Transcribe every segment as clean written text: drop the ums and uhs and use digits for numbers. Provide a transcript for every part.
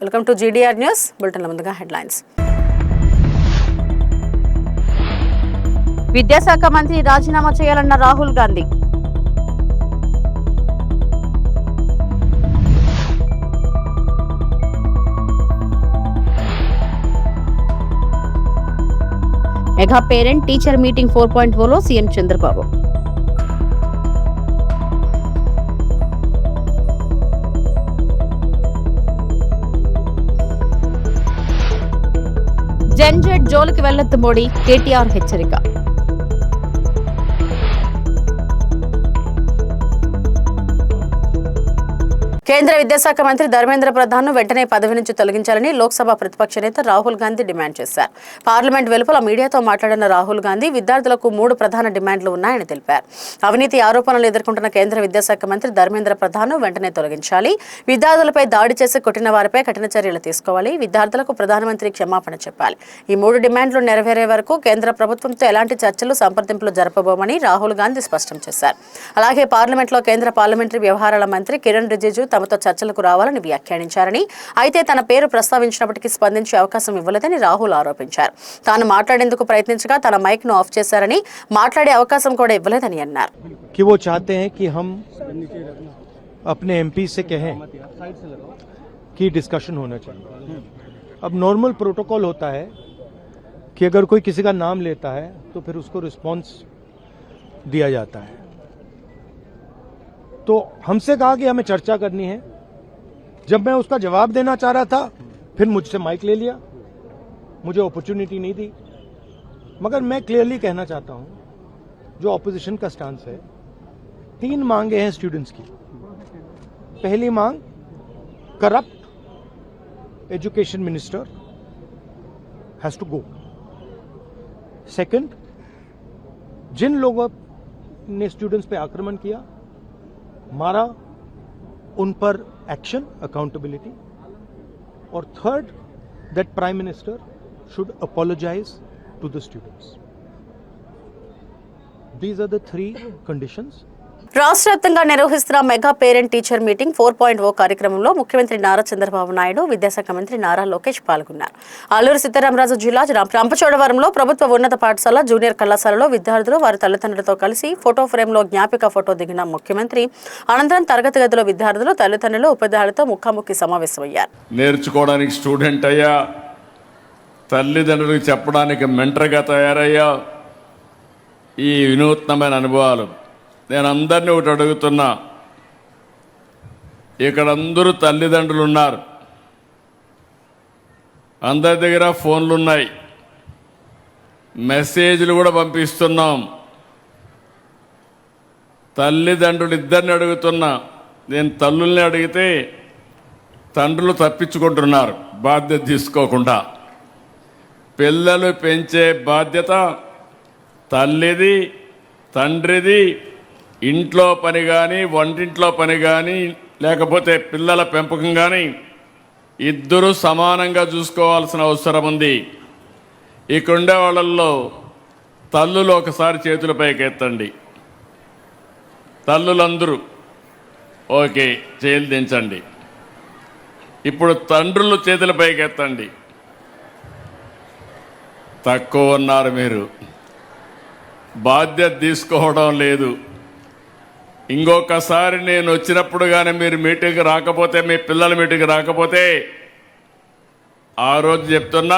Welcome to GDR news బులెటిన్ల ముందుగా headlines. విద్యాశాఖ మంత్రి రాజీనామా చేయాలన్న Rahul Gandhi. Mega parent teacher meeting 4.0లో సీఎం చంద్రబాబు. జెన్జెడ్ జోలికి వెళ్లొద్దు మోడీ, కేటీఆర్ హెచ్చరిక. కేంద్ర విద్యాశాఖ మంత్రి ధర్మేంద్ర ప్రధాన్ను వెంటనే పదవి నుంచి తొలగించాలని లోక్సభ ప్రతిపక్ష నేత రాహుల్ గాంధీ డిమాండ్ చేశారు. పార్లమెంట్ వెలుపల మీడియాతో మాట్లాడిన రాహుల్ గాంధీ విద్యార్థులకు 3 ప్రధాన డిమాండ్లు ఉన్నాయని తెలిపారు. అవినీతి ఆరోపణలు ఎదుర్కొంటున్న కేంద్ర విద్యాశాఖ మంత్రి ధర్మేంద్ర ప్రధాన్ను వెంటనే తొలగించాలి, విద్యార్థులపై దాడి చేసి కొట్టిన వారిపై కఠిన చర్యలు తీసుకోవాలి, విద్యార్థులకు ప్రధానమంత్రి క్షమాపణ చెప్పాలి. ఈ 3 డిమాండ్లు నెరవేరే వరకు కేంద్ర ప్రభుత్వంతో ఎలాంటి చర్చలు సంప్రదింపులు జరపబోమని రాహుల్ గాంధీ స్పష్టం చేశారు. అలాగే పార్లమెంట్లో కేంద్ర పార్లమెంటరీ వ్యవహారాల మంత్రి కిరణ్ రిజిజు తమతో చర్చలకు రావాలని వ్యాఖ్యానించారని, అయితే తన పేరు ప్రస్తావించినప్పటికీ స్పందించే అవకాశం ఇవ్వలేదని రాహుల్ ఆరోపించారు. తాను మాట్లాడేందుకు ప్రయత్నించగా తన మైక్ ను ఆఫ్ చేశారని, మాట్లాడే అవకాశం కూడా ఇవ్వలేదని అన్నారు. कि वो चाहते हैं कि हम अपने एमपी से कहें कि डिस्कशन होना चाहिए. अब नॉर्मल प्रोटोकॉल होता है कि अगर कोई किसी का नाम लेता है तो फिर उसको रिस्पांस दिया जाता है. तो हमसे कहा कि हमें चर्चा करनी है. जब मैं उसका जवाब देना चाह रहा था फिर मुझसे माइक ले लिया, मुझे अपॉर्चुनिटी नहीं दी. मगर मैं क्लियरली कहना चाहता हूं जो ऑपोजिशन का स्टांस है, 3 मांगे हैं स्टूडेंट्स की. पहली मांग, corrupt education minister has to go. Second, जिन लोगों ने स्टूडेंट्स पे आक्रमण किया, मारा, उन पर एक्शन, अकाउंटेबिलिटी. और third, that prime minister should apologise to the students. These are the 3 conditions. రాష్ట్ర వ్యాప్తంగా నిర్వహిస్తున్న మెగా పేరెంట్ టీచర్ మీటింగ్ 4.0 కార్యక్రమంలో ముఖ్యమంత్రి నారా చంద్రబాబు నాయుడు, విద్యాశాఖ మంత్రి నారా లోకేష్ పాల్గొన్నారు. అల్లూరు సీతారామరాజు జిల్లా రంపచోడవరంలో ప్రభుత్వ ఉన్నత పాఠశాల జూనియర్ కళాశాలలో విద్యార్థులు వారి తల్లిదండ్రులతో కలిసి ఫోటో ఫ్రేమ్లో జ్ఞాపిక ఫోటో దిగిన ముఖ్యమంత్రి అనంతరం తరగతి గదిలో విద్యార్థులు, తల్లిదండ్రులు, ఉపాధ్యాయులతో ముఖాముఖి సమావేశమయ్యారు. నేర్చుకోవడానికి స్టూడెంట్ అయ్యా, తల్లిదండ్రులకు చెప్పడానికి మెంటర్గా తయారయ్యా. ఈ వినూత్నమైన అనుభవాలు నేను అందరినీ ఒకటి అడుగుతున్నా, ఇక్కడ అందరూ తల్లిదండ్రులు ఉన్నారు, అందరి దగ్గర ఫోన్లు ఉన్నాయి, మెసేజ్లు కూడా పంపిస్తున్నాం. తల్లిదండ్రులు ఇద్దరిని అడుగుతున్నా. నేను తల్లుల్ని అడిగితే తండ్రులు తప్పించుకుంటున్నారు బాధ్యత తీసుకోకుండా. పిల్లలు పెంచే బాధ్యత తల్లిది, తండ్రిది. ఇంట్లో పని కానీ, వంటింట్లో పని కానీ, లేకపోతే పిల్లల పెంపకం కానీ ఇద్దరూ సమానంగా చూసుకోవాల్సిన అవసరం ఉంది. ఇక్కడుండే వాళ్ళల్లో తల్లులు ఒకసారి చేతుల పైకి ఎత్తండి. తల్లులందరూ ఓకే, చేతులు దించండి. ఇప్పుడు తండ్రులు చేతుల పైకి ఎత్తండి. తక్కువ ఉన్నారు మీరు, బాధ్యత తీసుకోవడం లేదు. ఇంకొకసారి నేను వచ్చినప్పుడు కానీ మీరు మీటింగ్కి రాకపోతే, మీ పిల్లల మీటింగ్కి రాకపోతే, ఆ రోజు చెప్తున్నా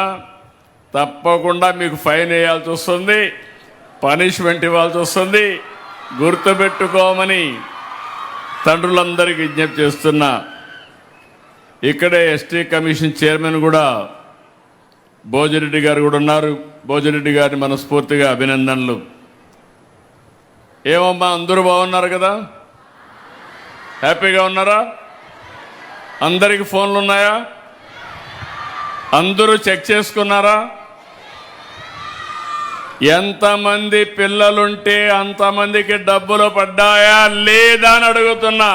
తప్పకుండా మీకు ఫైన్ వేయాల్సి వస్తుంది, పనిష్మెంట్ ఇవ్వాల్సి వస్తుంది. గుర్తుపెట్టుకోమని తండ్రులందరికీ విజ్ఞప్తి చేస్తున్నా. ఇక్కడే ఎస్టీ కమిషన్ చైర్మన్ కూడా భోజిరెడ్డి గారు కూడా ఉన్నారు. భోజిరెడ్డి గారిని మనస్ఫూర్తిగా అభినందనలు. ఏమమ్మా, అందరూ బాగున్నారు కదా? హ్యాపీగా ఉన్నారా? అందరికి ఫోన్లు ఉన్నాయా? అందరూ చెక్ చేసుకున్నారా? ఎంతమంది పిల్లలుంటే అంతమందికి డబ్బులు పడ్డాయా లేదా అని అడుగుతున్నా.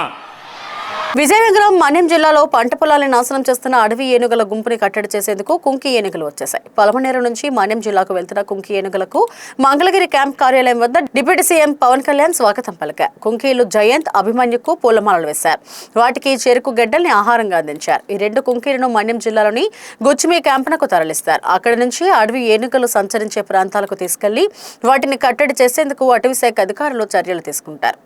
విజయనగరం మన్యం జిల్లాలో పంట పొలాలను నాశనం చేస్తున్న అడవి ఏనుగుల గుంపుని కట్టడి చేసేందుకు కుంకి ఏనుగులు వచ్చేశాయి. పలమనేరు నుంచి మన్యం జిల్లాకు వెళ్తున్న కుంకి ఏనుగులకు మంగళగిరి క్యాంప్ కార్యాలయం వద్ద డిప్యూటీ సీఎం పవన్ కళ్యాణ్ స్వాగతం పలికారు. కుంకీలు జయంత్, అభిమన్యుకు పూలమాలలు వేశారు. వాటికి చెరుకు గడ్డల్ని ఆహారంగా అందించారు. ఈ 2 కుంకీలను మన్యం జిల్లాలోని గుచ్చిమి క్యాంపునకు తరలిస్తారు. అక్కడి నుంచి అడవి ఏనుగులు సంచరించే ప్రాంతాలకు తీసుకెళ్లి వాటిని కట్టడి చేసేందుకు అటవీ శాఖ అధికారులు చర్యలు తీసుకుంటారు.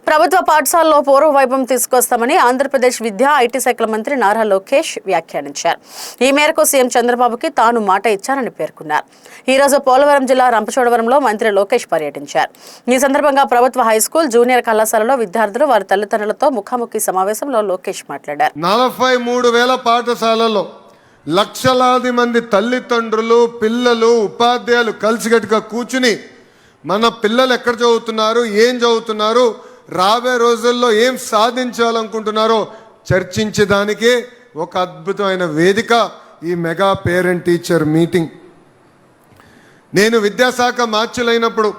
ప్రభుత్వ పాఠశాలలో పూర్వ వైభవం తీసుకొస్తామని ఆంధ్రప్రదేశ్ విద్యా ఐటీ శాఖల మంత్రి నారా లోకేష్ వ్యాఖ్యానించారు. ఈ మేరకు సీఎం చంద్రబాబుకి తాను మాట ఇచ్చానని పేర్కొన్నారు. ఈ రోజు పోలవరం జిల్లా రంపచోడవరంలో మంత్రి లోకేష్ పర్యటించారు. ఈ సందర్భంగా ప్రభుత్వ హైస్కూల్, జూనియర్ కళాశాలలో విద్యార్థులు వారి తల్లిదండ్రులతో ముఖాముఖి సమావేశంలో లోకేష్ మాట్లాడారు. 43,000 పాఠశాలల్లో లక్షలాది మంది తల్లిదండ్రులు, పిల్లలు, ఉపాధ్యాయులు కలిసికట్టుగా కూర్చుని మన పిల్లలు ఎక్కడ చదువుతున్నారు, ఏం చదువుతున్నారు, రాబోయే రోజుల్లో ఏం సాధించాలనుకుంటున్నారో చర్చించడానికే ఒక అద్భుతమైన వేదిక ఈ మెగా పేరెంట్ టీచర్ మీటింగ్. నేను విద్యాశాఖ మార్చులైనప్పుడు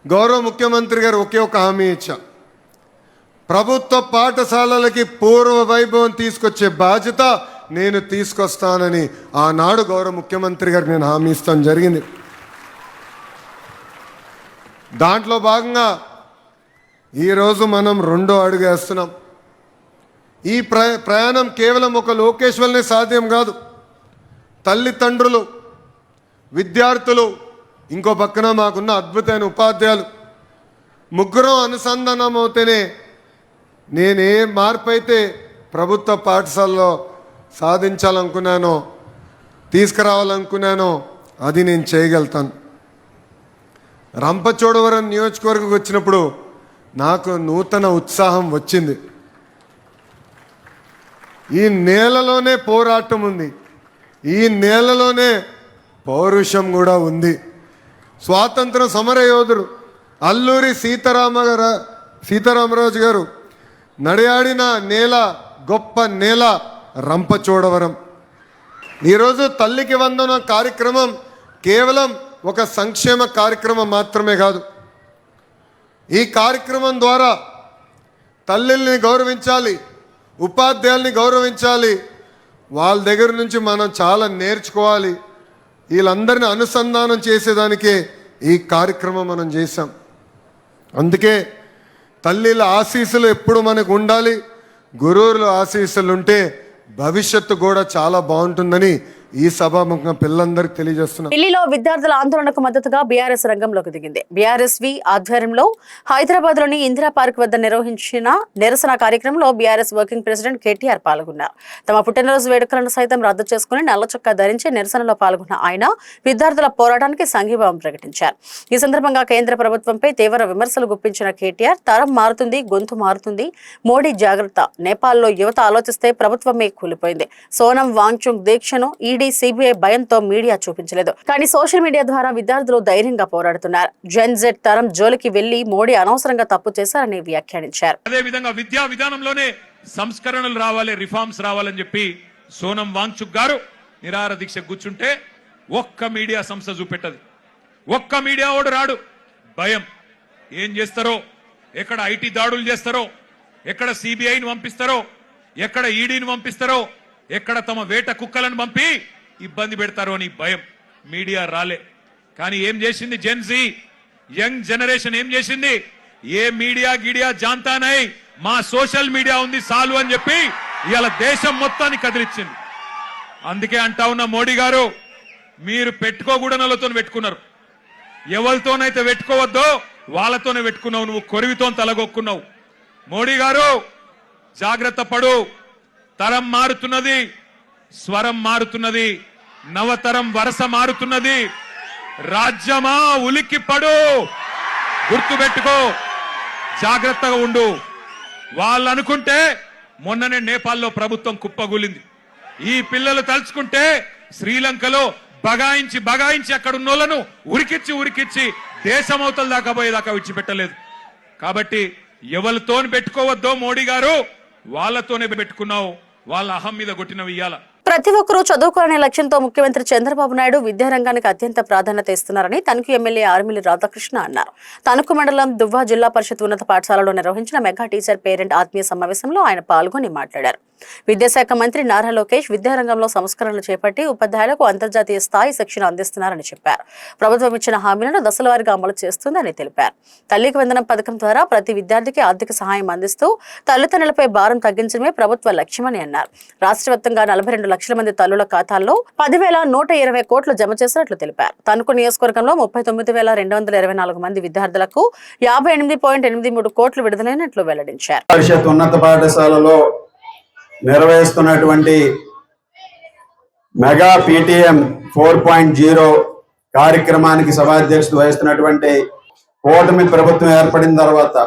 గౌరవ ముఖ్యమంత్రి గారు ఒకే ఒక హామీ ఇచ్చా. ప్రభుత్వ పాఠశాలలకి పూర్వ వైభవం తీసుకొచ్చే బాధ్యత నేను తీసుకొస్తానని ఆనాడు గౌరవ ముఖ్యమంత్రి గారికి నేను హామీ ఇస్తాం జరిగింది. దాంట్లో భాగంగా ఈరోజు మనం 2వ అడుగు వేస్తున్నాం. ఈ ప్రయాణం కేవలం ఒక లోకేష్ వల్లనే సాధ్యం కాదు. తల్లిదండ్రులు, విద్యార్థులు, ఇంకో పక్కన మాకున్న అద్భుతమైన ఉపాధ్యాయులు ముగ్గురం అనుసంధానం అవుతేనే నేను ఏ మార్పు అయితే ప్రభుత్వ పాఠశాలలో సాధించాలనుకున్నానో, తీసుకురావాలనుకున్నానో అది నేను చేయగలుగుతాను. రంపచోడవరం నియోజకవర్గం వచ్చినప్పుడు నాకు నూతన ఉత్సాహం వచ్చింది. ఈ నేలలోనే పోరాటం ఉంది, ఈ నేలలోనే పౌరుషం కూడా ఉంది. స్వాతంత్ర సమర యోధుడు అల్లూరి సీతారామరాజు గారు నడియాడిన నేల, గొప్ప నేల రంపచోడవరం. ఈరోజు తల్లికి వందన కార్యక్రమం కేవలం ఒక సంక్షేమ కార్యక్రమం మాత్రమే కాదు. ఈ కార్యక్రమం ద్వారా తల్లిల్ని గౌరవించాలి, ఉపాధ్యాయుల్ని గౌరవించాలి, వాళ్ళ దగ్గర నుంచి మనం చాలా నేర్చుకోవాలి. వీళ్ళందరినీ అనుసంధానం చేసేదానికే ఈ కార్యక్రమం మనం చేశాం. అందుకే తల్లిల ఆశీస్సులు ఎప్పుడు మనకు ఉండాలి, గురువుల ఆశీస్సులు ఉంటే భవిష్యత్తు కూడా చాలా బాగుంటుందని ఈ సభాముఖంగా పిల్లలందరికీ తెలియజేస్తున్నారు. ఢిల్లీలో విద్యార్థుల ఆందోళనకు మద్దతుగా బీఆర్ఎస్ రంగంలోకి దిగింది. బీఆర్ఎస్వి ఆధ్వర్యంలో హైదరాబాద్ లోని ఇందిరా పార్క్ వద్ద నిర్వహించిన నిరసన కార్యక్రమంలో బీఆర్ఎస్ వర్కింగ్ ప్రెసిడెంట్ కేటీఆర్ పాల్గొన్నారు. తమ పుట్టినరోజు వేడుకలను సైతం రద్దు చేసుకుని నల్ల చొక్కా ధరించి నిరసనలో పాల్గొన్న ఆయన విద్యార్థుల పోరాటానికి సంఘీభావం ప్రకటించారు. ఈ సందర్భంగా కేంద్ర ప్రభుత్వంపై తీవ్ర విమర్శలు గుప్పించిన కేటీఆర్, తరం మారుతుంది, గొంతు మారుతుంది, మోడీ జాగ్రత్త, నేపాల్లో యువత ఆలోచిస్తే ప్రభుత్వమే కూలిపోయింది. సోనం వాంగ్చుక్ దీక్షను ఈడీ, సిబిఐ భయంతో మీడియా చూపించలేదు, కానీ సోషల్ మీడియా ద్వారా విద్యార్థులు ధైర్యంగా పోరాడుతున్నారు. జెన్ జెడ్ తరం జోలికి వెళ్లి మోడీ అనవసరంగా తప్పు చేశారని వ్యాఖ్యానించారు. అదే విధంగా విద్యా విధానంలోనే సంస్కరణలు రావాలి, రిఫార్మ్స్ రావాలని చెప్పి సోనం వాంగ్చుక్ గారు నిరాహార దీక్ష కూర్చుంటే ఒక్క మీడియా సంస్థ చూపెట్టదు, ఒక్క మీడియా ఓడు రాడు. భయం. ఏం చేస్తారో, ఎక్కడ ఐటీ దాడులు చేస్తారో, ఎక్కడ సిబిఐని పంపిస్తారో, ఎక్కడ ఈడీని పంపిస్తారో, ఎక్కడ తమ వేట కుక్కలను పంపి ఇబ్బంది పెడతారో అని భయం. మీడియా రాలే. కానీ ఏం చేసింది జెన్జీ, యంగ్ జనరేషన్ ఏం చేసింది? ఏ మీడియా గిడియా జాంతానై, మా సోషల్ మీడియా ఉంది చాలు అని చెప్పి ఇవాళ దేశం మొత్తాన్ని కదిలిచ్చింది. అందుకే అంటా ఉన్న మోడీ గారు, మీరు పెట్టుకోకూడనలతో పెట్టుకున్నారు, ఎవరితోనైతే పెట్టుకోవద్దో వాళ్ళతోనే పెట్టుకున్నావు, నువ్వు కొరివితో తలగొక్కున్నావు. మోడీ గారు జాగ్రత్త పడు. తరం మారుతున్నది, స్వరం మారుతున్నది, నవతరం వరస మారుతున్నది. రాజ్యమా ఉలిక్కి పడు, గుర్తుపెట్టుకో, జాగ్రత్తగా ఉండు. వాళ్ళు అనుకుంటే మొన్ననే నేపాల్లో ప్రభుత్వం కుప్పగూలింది. ఈ పిల్లలు తలుచుకుంటే శ్రీలంకలో బగాయించి అక్కడ ఉన్నోళ్లను ఉరికిచ్చి దేశమవతల దాకా పోయేదాకా విడిచిపెట్టలేదు. కాబట్టి ఎవరితోని పెట్టుకోవద్దో మోడీ గారు, వాళ్ళతోనే పెట్టుకున్నావు. వాళ్ళ అహం మీద కొట్టినవి ఇయ్యాల. ప్రతి ఒక్కరూ చదువుకోవాలనే లక్ష్యంతో ముఖ్యమంత్రి చంద్రబాబు నాయుడు విద్యారంగానికి అత్యంత ప్రాధాన్యత ఇస్తున్నారని తణుకు ఎమ్మెల్యే ఆర్మిల్లి రాధాకృష్ణ అన్నారు. తణుకు మండలం దువ్వా జిల్లా పరిషత్ ఉన్నత పాఠశాలలో నిర్వహించిన మెగా టీచర్ పేరెంట్ ఆత్మీయ సమావేశంలో ఆయన పాల్గొని మాట్లాడారు. విద్యాశాఖ మంత్రి నారా లోకేష్ విద్యారంగంలో సంస్కరణలు చేపట్టి ఉపాధ్యాయులకు అంతర్జాతీయ స్థాయి శిక్షణ అందిస్తున్నారని చెప్పారు. ప్రభుత్వం ఇచ్చిన హామీలను దశలవారీగా అమలు చేస్తుందని తెలిపారు. తల్లికి వందనం పథకం ద్వారా ప్రతి విద్యార్థికి ఆర్థిక సహాయం అందిస్తూ తల్లిదండ్రులపై భారం తగ్గించడమే ప్రభుత్వ లక్ష్యమని అన్నారు. రాష్ట్ర వ్యాప్తంగా 42 లక్షల మంది తల్లుల ఖాతాల్లో 10,120 కోట్లు జమ చేసినట్లు తెలిపారు. తణుకు నియోజకవర్గంలో 39,224 మంది విద్యార్థులకు 58.83 కోట్లు విడుదలైనట్లు వెల్లడించారు. పరిషత్ ఉన్నత పాఠశాలలో నిర్వహిస్తున్నటువంటి మెగా PTM 4.0 కార్యక్రమానికి సభాధ్యక్షత వహిస్తున్నటువంటి కూటమి ప్రభుత్వం ఏర్పడిన తర్వాత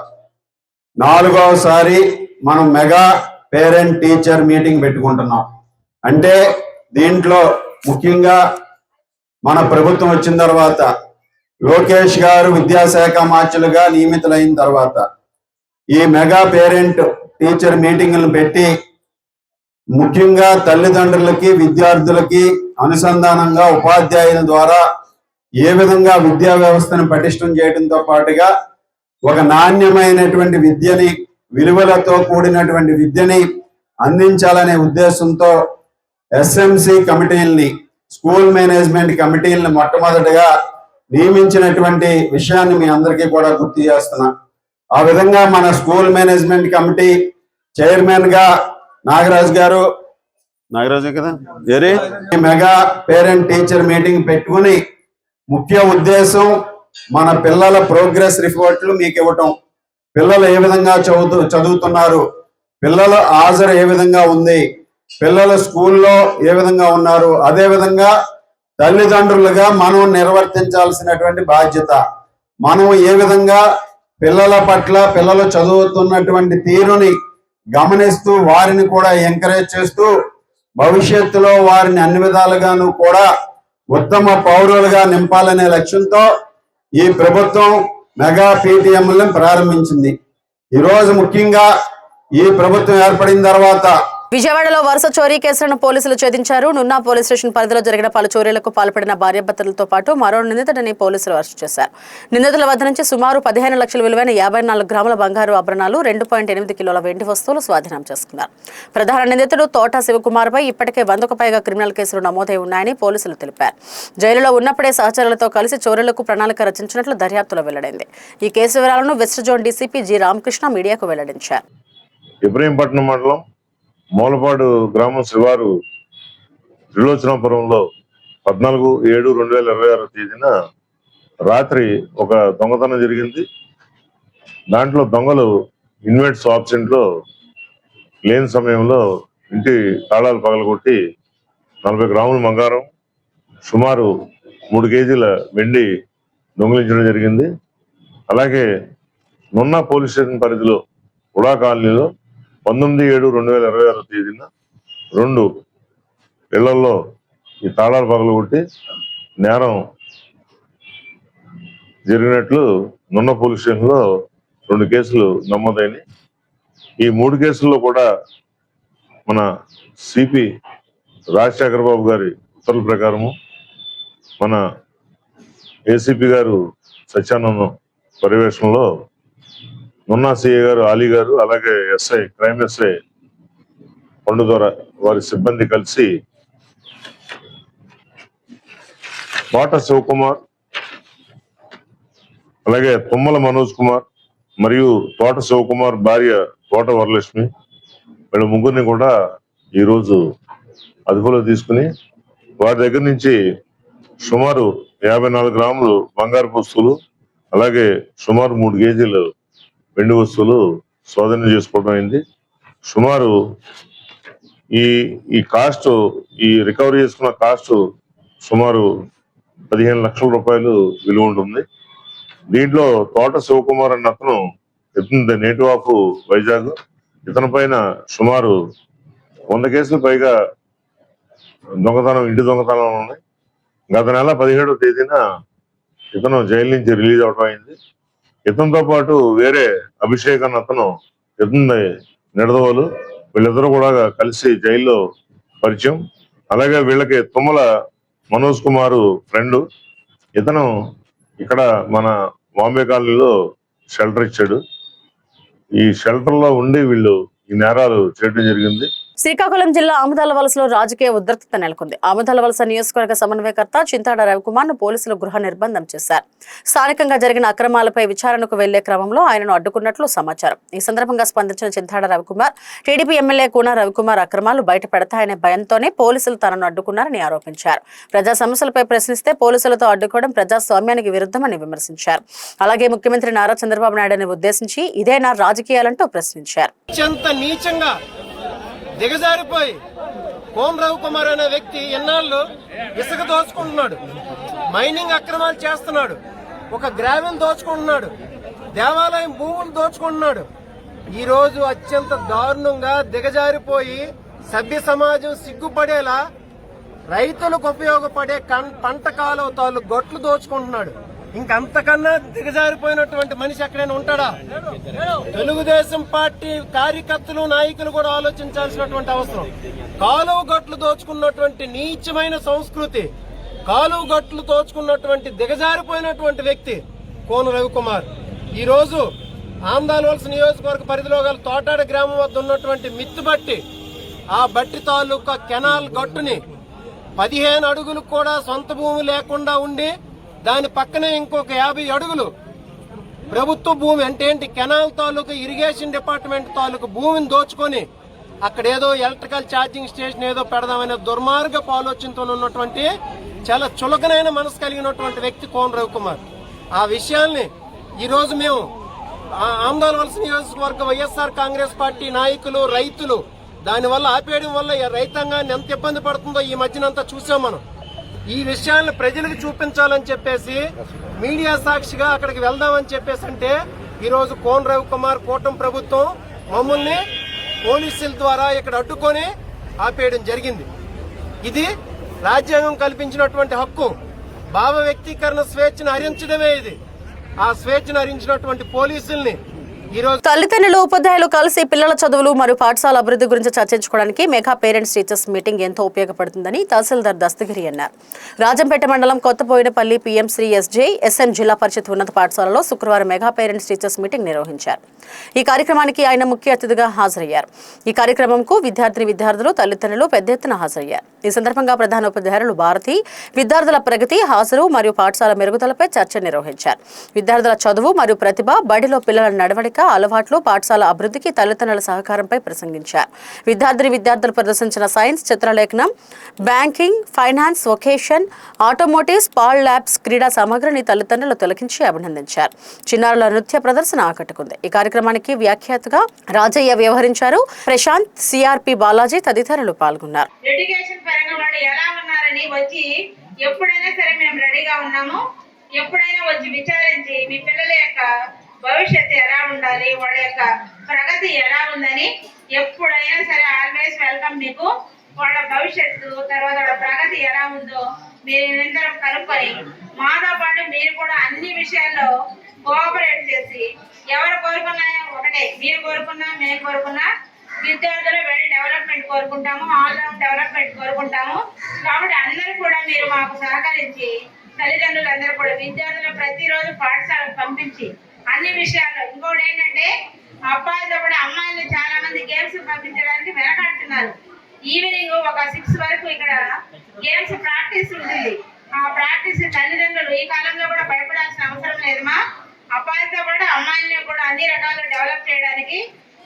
4వసారి మనం మెగా పేరెంట్ టీచర్ మీటింగ్ పెట్టుకుంటున్నాం. అంటే దీంట్లో ముఖ్యంగా మన ప్రభుత్వం వచ్చిన తర్వాత లోకేష్ గారు విద్యాశాఖ మార్చులుగా నియమితులైన తర్వాత ఈ మెగా పేరెంట్ టీచర్ మీటింగులను పెట్టి ముఖ్యంగా తల్లిదండ్రులకి విద్యార్థులకి అనుసంధానంగా ఉపాధ్యాయుల ద్వారా ఏ విధంగా విద్యా వ్యవస్థను పటిష్టం చేయడంతో పాటుగా ఒక నాణ్యమైనటువంటి విద్యని, విలువలతో కూడినటువంటి విద్యని అందించాలనే ఉద్దేశంతో SMC కమిటీల్ని, స్కూల్ మేనేజ్మెంట్ కమిటీలను మొట్టమొదటిగా నియమించినటువంటి విషయాన్ని మీ అందరికీ కూడా గుర్తు చేస్తున్నా. ఆ విధంగా మన స్కూల్ మేనేజ్మెంట్ కమిటీ చైర్మన్ గా నాగరాజు కదా మెగా పేరెంట్ టీచర్ మీటింగ్ పెట్టుకుని ముఖ్య ఉద్దేశం మన పిల్లల ప్రోగ్రెస్ రిపోర్ట్లు మీకు ఇవ్వటం. పిల్లలు ఏ విధంగా చదువుతున్నారు, పిల్లల హాజరు ఏ విధంగా ఉంది, పిల్లలు స్కూల్లో ఏ విధంగా ఉన్నారు, అదే విధంగా తల్లిదండ్రులుగా మనం నిర్వర్తించాల్సినటువంటి బాధ్యత. మనం ఏ విధంగా పిల్లల పట్ల, పిల్లలు చదువుతున్నటువంటి తీరుని గమనిస్తూ వారిని కూడా ఎంకరేజ్ చేస్తూ భవిష్యత్తులో వారిని అన్ని విధాలుగాను కూడా ఉత్తమ పౌరులుగా నింపాలనే లక్ష్యంతో ఈ ప్రభుత్వం మెగా PTMలను ప్రారంభించింది. ఈరోజు ముఖ్యంగా ఈ ప్రభుత్వం ఏర్పడిన తర్వాత విజయవాడలో వరుస చోరీ కేసులను పోలీసులు ఛేదించారు. నున్నా పోలీస్ స్టేషన్ పరిధిలో జరిగిన పలు చోరీలకు పాల్పడిన భార్యాభర్తలతో పాటు మరో నిందితుడిని పోలీసులు అరెస్టు చేశారు. నిందితుల వద్ద నుంచి సుమారు 15 లక్షల విలువైన 54 గ్రాముల బంగారు ఆభరణాలు, 2.8 కిలోల వెండి వస్తువులు స్వాధీనం చేసుకున్నారు. ప్రధాన నిందితుడు తోట శివకుమార్పై ఇప్పటికే 100కు పైగా క్రిమినల్ కేసులు నమోదై ఉన్నాయని పోలీసులు తెలిపారు. జైలులో ఉన్నప్పుడే సహచరులతో కలిసి చోరీలకు ప్రణాళిక రచించినట్లు దర్యాప్తులో వెల్లడైంది. ఈ కేసు వివరాలను west zone DCP G Ramakrishna మీడియాకు వెల్లడించారు. ఇబ్రహీంపట్నం మండలం మూలపాడు గ్రామం శివారు త్రిలోచనాపురంలో 14/7/2026 తేదీన రాత్రి ఒక దొంగతనం జరిగింది. దాంట్లో దొంగలు ఇన్వెంట్స్ ఆబ్సెంట్ లో లేని సమయంలో ఇంటి తాళాలు పగలగొట్టి 40 గ్రాముల బంగారం, సుమారు 3 కేజీల వెండి దొంగిలించడం జరిగింది. అలాగే నున్నా పోలీస్ స్టేషన్ పరిధిలో ఉడా కాలనీలో 19/7/2026 తేదీన 2 ఇళ్లలో ఈ తాళాలు పగలగొట్టి నేరం జరిగినట్లు నున్న పోలీస్ స్టేషన్ లో 2 కేసులు నమోదైనవి. ఈ 3 కేసుల్లో కూడా మన సిపి రాజశేఖర బాబు గారి ఉత్తర్వుల ప్రకారము, మన ఏసీపీ గారు సత్యానందం పర్యవేక్షణలో నున్నా సిఐ గారు, ఆలీ గారు, అలాగే క్రైమ్ ఎస్ఐ పండు ద్వారా వారి సిబ్బంది కలిసి తోట శివకుమార్, అలాగే తుమ్మల మనోజ్ కుమార్ మరియు తోట శివకుమార్ భార్య తోట వరలక్ష్మి, వీళ్ళ ముగ్గురిని కూడా ఈరోజు అదుపులో తీసుకుని వారి దగ్గర నుంచి సుమారు 54 గ్రాములు బంగారు వస్తువులు, అలాగే సుమారు 3 కేజీలు వెండి వస్తువులు స్వాధీనం చేసుకోవడం అయింది. సుమారు ఈ కాస్ట్, ఈ రికవరీ చేసుకున్న కాస్ట్ సుమారు 15 లక్షల రూపాయలు విలువ ఉంటుంది. దీంట్లో తోట శివకుమార్ అన్న అతను, ఇతను నేటివ్ ఆఫ్ వైజాగ్. ఇతని పైన సుమారు 100 కేసులు పైగా దొంగతనం, ఇంటి దొంగతనం ఉన్నాయి. గత నెల 17వ తేదీన ఇతను జైలు నుంచి రిలీజ్ అవడం అయింది. ఇతనితో పాటు వేరే అభిషేక్ అన్న అతను, ఇతని నిడదవోలు, వీళ్ళిద్దరూ కూడా కలిసి జైల్లో పరిచయం. అలాగే వీళ్ళకి తుమ్మల మనోజ్ కుమార్ ఫ్రెండ్. ఇతను ఇక్కడ మన బాంబే కాలనీలో షెల్టర్ ఇచ్చాడు. ఈ షెల్టర్ లో ఉండి వీళ్ళు ఈ నేరాలు చేయడం జరిగింది. శ్రీకాకుళం జిల్లా ఆముదాల వలసలో రాజకీయ ఉద్రిక్తత నెలకొంది. ఆముదాల వలస నియోజకవర్గ సమన్వయకర్త చింతాడ రవికుమార్ ను పోలీసులు గృహ నిర్బంధం చేశారు. స్థానికంగా జరిగిన అక్రమాలపై విచారణకు వెళ్లే క్రమంలో ఆయనను అడ్డుకున్నట్లు సమాచారం. ఈ సందర్భంగా స్పందించిన చింతాడ రవికుమార్, టీడీపీ ఎమ్మెల్యే కూన రవికుమార్ అక్రమాలు బయట పెడతాయనే భయంతోనే పోలీసులు తనను అడ్డుకున్నారని ఆరోపించారు. ప్రజా సమస్యలపై ప్రశ్నిస్తే పోలీసులతో అడ్డుకోవడం ప్రజాస్వామ్యానికి విరుద్ధమని విమర్శించారు. అలాగే ముఖ్యమంత్రి నారా చంద్రబాబు నాయుడుని ఉద్దేశించి ఇదేనా రాజకీయాలంటూ ప్రశ్నించారు. దిగజారిపోయి కోన రవికుమార్ అనే వ్యక్తి ఎన్నాళ్ళు ఇసుక దోచుకుంటున్నాడు, మైనింగ్ అక్రమాలు చేస్తున్నాడు, ఒక గ్రావెల్ దోచుకుంటున్నాడు, దేవాలయం భూములు దోచుకుంటున్నాడు. ఈ రోజు అత్యంత దారుణంగా దిగజారిపోయి సభ్య సమాజం సిగ్గుపడేలా రైతులకు ఉపయోగపడే పంట కాలువ తాలూకు గొట్లు దోచుకుంటున్నాడు. ఇంకంతకన్నా దిగజారిపోయినటువంటి మనిషి ఎక్కడైనా ఉంటాడా? తెలుగుదేశం పార్టీ కార్యకర్తలు, నాయకులు కూడా ఆలోచించాల్సినటువంటి అవసరం. కాలువ గట్లు దోచుకున్నటువంటి నీచమైన సంస్కృతి, కాలువ గట్లు దోచుకున్నటువంటి దిగజారిపోయినటువంటి వ్యక్తి కోన రవికుమార్ ఈ రోజు ఆందాల వలస నియోజకవర్గ పరిధిలో గల తోటాడ గ్రామం వద్ద ఉన్నటువంటి మిత్తు బట్టి, ఆ బట్టి తాలూకా కెనాల్ గట్టుని 15 అడుగులు కూడా సొంత భూమి లేకుండా ఉండి దాని పక్కనే ఇంకొక 50 అడుగులు ప్రభుత్వ భూమి, అంటే ఏంటి, కెనాల్ తాలూకు ఇరిగేషన్ డిపార్ట్మెంట్ తాలూకు భూమిని దోచుకొని అక్కడ ఏదో ఎలక్ట్రికల్ ఛార్జింగ్ స్టేషన్ ఏదో పెడదామనే దుర్మార్గపు ఆలోచనతో ఉన్నటువంటి చాలా చులకనైన మనసు కలిగినటువంటి వ్యక్తి కోన రవికుమార్. ఆ విషయాల్ని ఈరోజు మేము ఆందోళన వలస నియోజకవర్గ వైఎస్ఆర్ కాంగ్రెస్ పార్టీ నాయకులు, రైతులు దానివల్ల ఆపేయడం వల్ల రైతాంగాన్ని ఎంత ఇబ్బంది పడుతుందో ఈ మధ్యనంతా చూసాం మనం. ఈ విషయాలను ప్రజలకు చూపించాలని చెప్పేసి మీడియా సాక్షిగా అక్కడికి వెళ్దామని చెప్పేసి అంటే ఈరోజు కోన రవికుమార్ కూటమి ప్రభుత్వం మమ్మల్ని పోలీసుల ద్వారా ఇక్కడ అడ్డుకొని ఆపేయడం జరిగింది. ఇది రాజ్యాంగం కల్పించినటువంటి హక్కు. భావ వ్యక్తీకరణ స్వేచ్ఛను హరించడమే ఇది. ఆ స్వేచ్ఛను హరించినటువంటి పోలీసుల్ని తల్లిదండ్రులు, ఉపాధ్యాయులు కలిసి పిల్లల చదువులు మరియు పాఠశాల అభివృద్ధి గురించి చర్చించుకోవడానికి మెగా పేరెంట్స్ టీచర్స్ మీటింగ్ ఎంతో ఉపయోగపడుతుందని తహసీల్దార్ దస్తగిరి అన్నారు. రాజంపేట మండలం కొత్తబోయినపల్లి పీఎం శ్రీ ఎస్ఎం జిల్లా పరిషత్ ఉన్నత పాఠశాలలో శుక్రవారం మెగా పేరెంట్స్ టీచర్స్ మీటింగ్ నిర్వహించారు. ఈ కార్యక్రమానికి ఆయన ముఖ్య అతిథిగా హాజరయ్యారు. ఈ కార్యక్రమంకు విద్యార్థులు, తల్లిదండ్రులు పెద్ద ఎత్తున హాజరయ్యారు. ఈ సందర్భంగా ప్రధాన ఉపాధ్యాయులు భారతి విద్యార్థుల ప్రగతి, హాజరు మరియు పాఠశాల మెరుగుదలపై చర్చ నిర్వహించారు. విద్యార్థుల చదువు మరియు ప్రతిభ, బడిలో పిల్లల నడవడిక, అలవాట్లు, పాఠశాల అభివృద్ధికి తల్లిదండ్రుల సహకారంపై ప్రసంగించారు. విద్యార్థులు ప్రదర్శించిన సైన్స్, చిత్రలేఖనం, బ్యాంకింగ్, ఫైనాన్స్, వొకేషన్, ఆటోమోటివ్స్, పాల్ ల్యాబ్స్, క్రీడా సామగ్రిని తల్లిదండ్రులు తిలకించి అభినందించారు. చిన్నారుల నృత్య ప్రదర్శన ఆకట్టుకుంది. ఈ కార్యక్రమానికి వ్యాఖ్యాతగా రాజయ్య వ్యవహరించారు. ప్రశాంత్, సిఆర్పి బాలాజీ తదితరులు పాల్గొన్నారు. ఎప్పుడైనా సరే మేము రెడీగా ఉన్నాము. ఎప్పుడైనా వచ్చి విచారించి మీ పిల్లల యొక్క భవిష్యత్తు ఎలా ఉండాలి, వాళ్ళ యొక్క ప్రగతి ఎలా ఉందని ఎప్పుడైనా సరే ఆల్వేస్ వెల్కమ్. మీకు వాళ్ళ భవిష్యత్తు తర్వాత వాళ్ళ ప్రగతి ఎలా ఉందో మీరు నిరంతరం కనుక్కొని మాతో పాటు మీరు కూడా అన్ని విషయాల్లో కోఆపరేట్ చేసి, ఎవరు కోరుకున్నా ఒకటే, మీరు కోరుకున్నా మేము కోరుకున్నా విద్యార్థుల వెల్ డెవలప్మెంట్ కోరుకుంటాము, ఆల్రౌండ్ డెవలప్మెంట్ కోరుకుంటాము. కాబట్టి అందరూ కూడా మీరు మాకు సహకరించి, తల్లిదండ్రులందరూ కూడా విద్యార్థులు ప్రతిరోజు పాఠశాలకు పంపించి అన్ని విషయాల్లో. ఇంకోటి ఏంటంటే అబ్బాయిలతో కూడా అమ్మాయిలు చాలా మంది గేమ్స్ పంపించడానికి వెనకాడుతున్నారు. ఈవినింగ్ ఒక 6 వరకు ఇక్కడ గేమ్స్ ప్రాక్టీస్ ఉంటుంది. ఆ ప్రాక్టీస్ తల్లిదండ్రులు ఈ కాలంలో కూడా భయపడాల్సిన అవసరం లేదమ్మా. అబ్బాయిలతో కూడా అమ్మాయిల్ని కూడా అన్ని రకాలు డెవలప్ చేయడానికి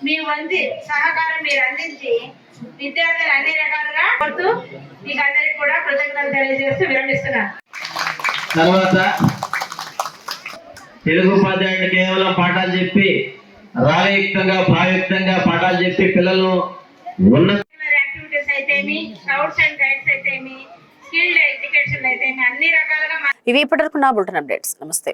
మీ వంతు సహకారం మీరు అందించి విద్యార్థులు అన్ని రకాలుగా కోరుతూ మీకు అందరికి కూడా కృతజ్ఞతలు తెలియజేస్తూ విరమిస్తున్నారు. తర్వాత తెలుగు ఉపాధ్యాయుడు కేవలం పాఠాలు చెప్పి రాగయుక్తంగా భావయుక్తంగా పాఠాలు చెప్పి పిల్లలను ఉన్నత యాక్టివిటీస్ అయితేమి, స్కౌట్స్ అండ్ గైడ్స్ అయితేమి, స్కిల్డ్ ఎడ్యుకేషన్ అయితేమి అన్ని రకాలుగా ఇవి ఇప్పటివరకు నా బులెటిన్ అప్డేట్స్. నమస్తే.